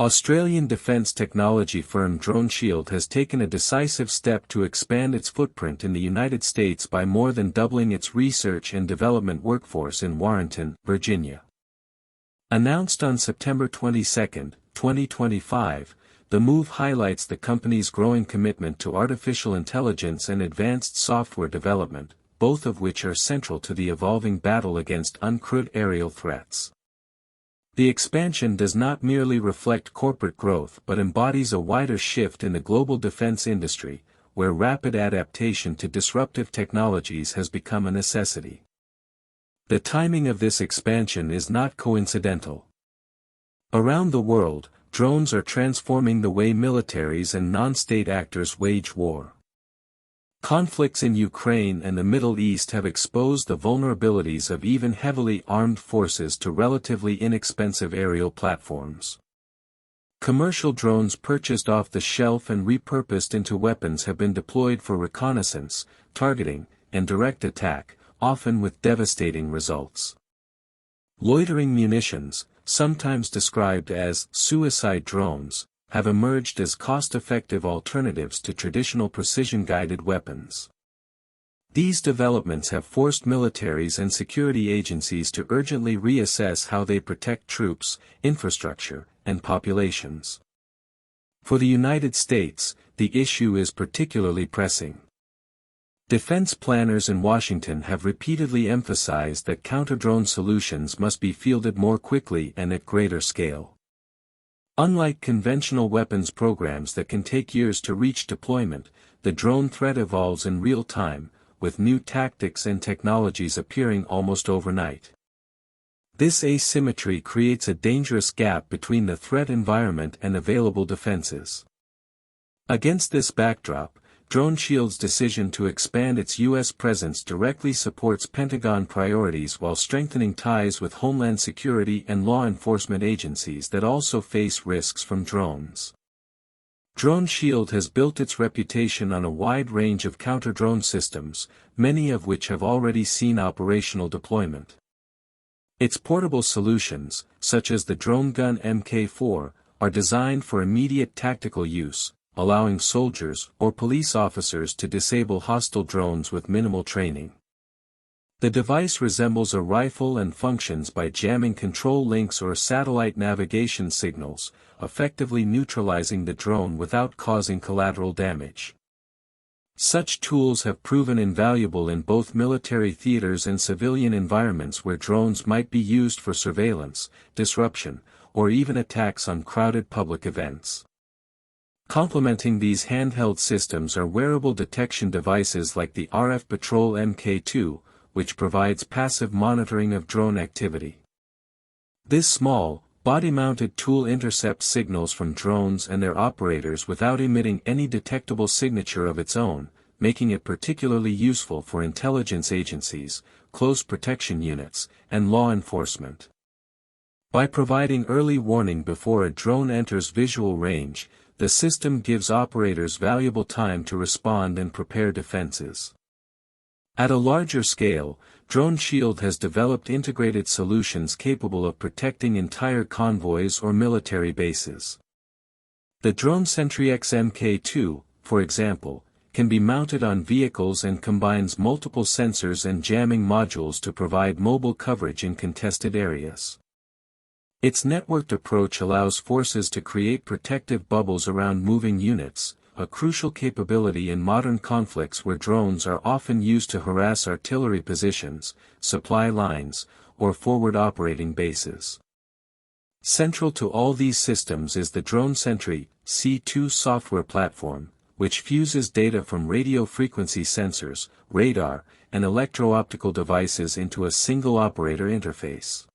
Australian defence technology firm DroneShield has taken a decisive step to expand its footprint in the United States by more than doubling its research and development workforce in Warrenton, Virginia. Announced on September 22, 2025, the move highlights the company's growing commitment to artificial intelligence and advanced software development, both of which are central to the evolving battle against uncrewed aerial threats. The expansion does not merely reflect corporate growth but embodies a wider shift in the global defense industry, where rapid adaptation to disruptive technologies has become a necessity. The timing of this expansion is not coincidental. Around the world, drones are transforming the way militaries and non-state actors wage war. Conflicts in Ukraine and the Middle East have exposed the vulnerabilities of even heavily armed forces to relatively inexpensive aerial platforms. Commercial drones purchased off the shelf and repurposed into weapons have been deployed for reconnaissance, targeting, and direct attack, often with devastating results. Loitering munitions, sometimes described as suicide drones, have emerged as cost-effective alternatives to traditional precision-guided weapons. These developments have forced militaries and security agencies to urgently reassess how they protect troops, infrastructure, and populations. For the United States, the issue is particularly pressing. Defense planners in Washington have repeatedly emphasized that counter-drone solutions must be fielded more quickly and at greater scale. Unlike conventional weapons programs that can take years to reach deployment, the drone threat evolves in real time, with new tactics and technologies appearing almost overnight. This asymmetry creates a dangerous gap between the threat environment and available defenses. Against this backdrop, DroneShield's decision to expand its U.S. presence directly supports Pentagon priorities while strengthening ties with Homeland Security and law enforcement agencies that also face risks from drones. DroneShield has built its reputation on a wide range of counter-drone systems, many of which have already seen operational deployment. Its portable solutions, such as the DroneGun Mk4, are designed for immediate tactical use, allowing soldiers or police officers to disable hostile drones with minimal training. The device resembles a rifle and functions by jamming control links or satellite navigation signals, effectively neutralizing the drone without causing collateral damage. Such tools have proven invaluable in both military theaters and civilian environments where drones might be used for surveillance, disruption, or even attacks on crowded public events. Complementing these handheld systems are wearable detection devices like the RF Patrol Mk2, which provides passive monitoring of drone activity. This small, body-mounted tool intercepts signals from drones and their operators without emitting any detectable signature of its own, making it particularly useful for intelligence agencies, close protection units, and law enforcement. By providing early warning before a drone enters visual range, the system gives operators valuable time to respond and prepare defenses. At a larger scale, DroneShield has developed integrated solutions capable of protecting entire convoys or military bases. The DroneSentry-X Mk2, for example, can be mounted on vehicles and combines multiple sensors and jamming modules to provide mobile coverage in contested areas. Its networked approach allows forces to create protective bubbles around moving units, a crucial capability in modern conflicts where drones are often used to harass artillery positions, supply lines, or forward operating bases. Central to all these systems is the DroneSentry-C2 software platform, which fuses data from radio frequency sensors, radar, and electro-optical devices into a single operator interface.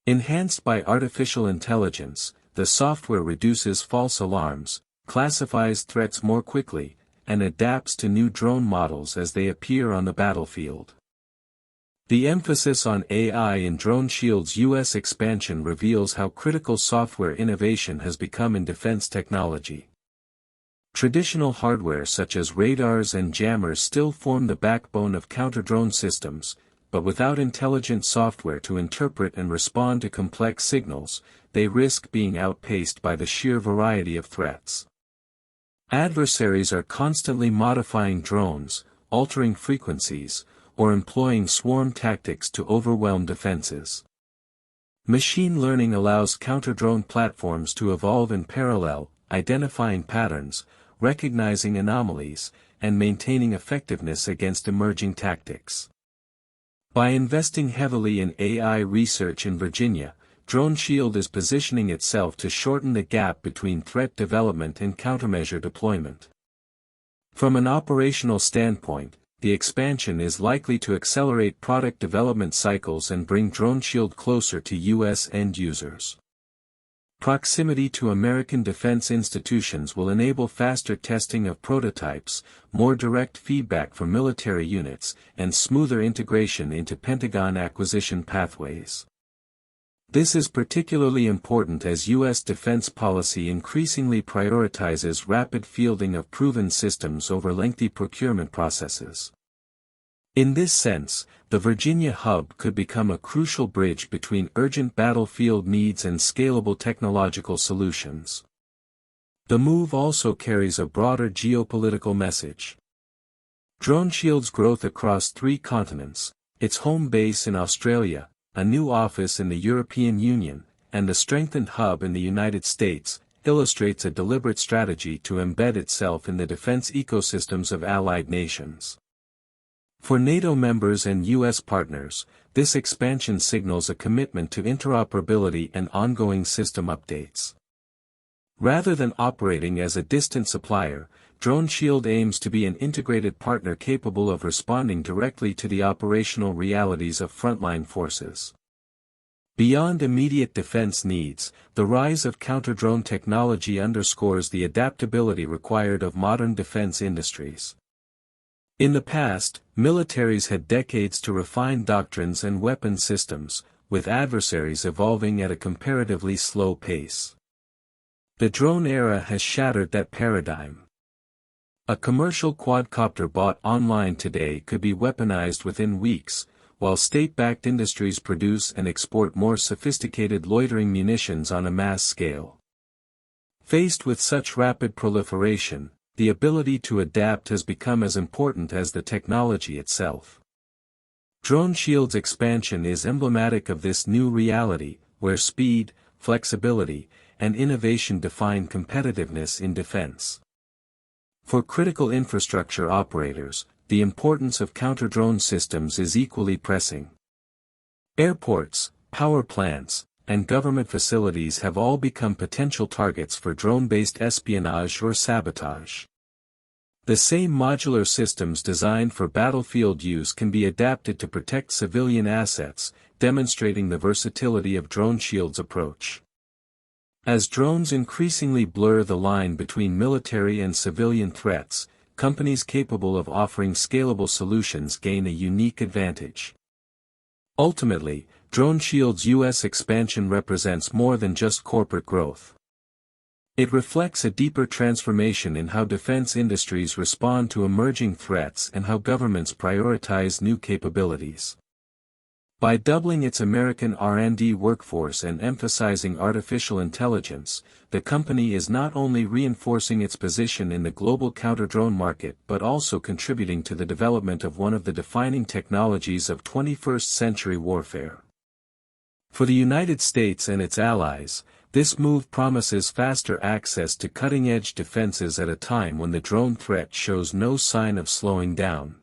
Enhanced by artificial intelligence, the software reduces false alarms, classifies threats more quickly, and adapts to new drone models as they appear on the battlefield. The emphasis on AI in DroneShield's U.S. expansion reveals how critical software innovation has become in defense technology. Traditional hardware such as radars and jammers still form the backbone of counter-drone systems, but without intelligent software to interpret and respond to complex signals, they risk being outpaced by the sheer variety of threats. Adversaries are constantly modifying drones, altering frequencies, or employing swarm tactics to overwhelm defenses. Machine learning allows counter-drone platforms to evolve in parallel, identifying patterns, recognizing anomalies, and maintaining effectiveness against emerging tactics. By investing heavily in AI research in Virginia, DroneShield is positioning itself to shorten the gap between threat development and countermeasure deployment. From an operational standpoint, the expansion is likely to accelerate product development cycles and bring DroneShield closer to U.S. end users. Proximity to American defense institutions will enable faster testing of prototypes, more direct feedback from military units, and smoother integration into Pentagon acquisition pathways. This is particularly important as U.S. defense policy increasingly prioritizes rapid fielding of proven systems over lengthy procurement processes. In this sense, the Virginia hub could become a crucial bridge between urgent battlefield needs and scalable technological solutions. The move also carries a broader geopolitical message. DroneShield's growth across 3 continents, its home base in Australia, a new office in the European Union, and a strengthened hub in the United States, illustrates a deliberate strategy to embed itself in the defense ecosystems of allied nations. For NATO members and U.S. partners, this expansion signals a commitment to interoperability and ongoing system updates. Rather than operating as a distant supplier, DroneShield aims to be an integrated partner capable of responding directly to the operational realities of frontline forces. Beyond immediate defense needs, the rise of counter-drone technology underscores the adaptability required of modern defense industries. In the past, militaries had decades to refine doctrines and weapon systems, with adversaries evolving at a comparatively slow pace. The drone era has shattered that paradigm. A commercial quadcopter bought online today could be weaponized within weeks, while state-backed industries produce and export more sophisticated loitering munitions on a mass scale. Faced with such rapid proliferation, the ability to adapt has become as important as the technology itself. DroneShield's expansion is emblematic of this new reality, where speed, flexibility, and innovation define competitiveness in defense. For critical infrastructure operators, the importance of counter-drone systems is equally pressing. Airports, power plants, and government facilities have all become potential targets for drone-based espionage or sabotage. The same modular systems designed for battlefield use can be adapted to protect civilian assets, demonstrating the versatility of DroneShield's approach. As drones increasingly blur the line between military and civilian threats, companies capable of offering scalable solutions gain a unique advantage. Ultimately, DroneShield's U.S. expansion represents more than just corporate growth. It reflects a deeper transformation in how defense industries respond to emerging threats and how governments prioritize new capabilities. By doubling its American R&D workforce and emphasizing artificial intelligence, the company is not only reinforcing its position in the global counter-drone market but also contributing to the development of one of the defining technologies of 21st-century warfare. For the United States and its allies, this move promises faster access to cutting-edge defenses at a time when the drone threat shows no sign of slowing down.